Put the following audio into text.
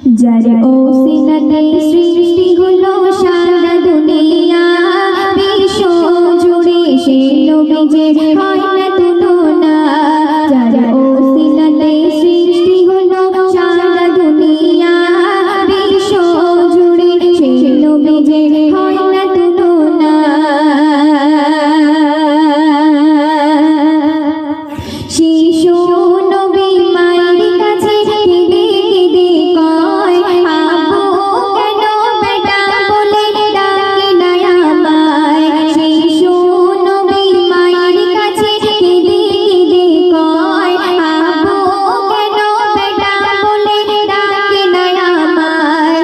যার ওসিলাতে সৃষ্টি হলো সারা দুনিয়া, বিশ্ব জুড়ে সে নবীজির হয় না তুলনা। যার ওসিলাতে সৃষ্টি হলো সারা দুনিয়া, বিশ্ব জুড়ে সে নবীজির হয় না তুলনা। শিশু নবী মায়ের কাছে কেঁদে কেঁদে কয়, আব্বু কেন বেটা বলে ডাকে না আমায়। শিশু নবী মায়ের কাছে কেঁদে কেঁদে কয়, আব্বু কেন বেটা বলে ডাকে না আমায়।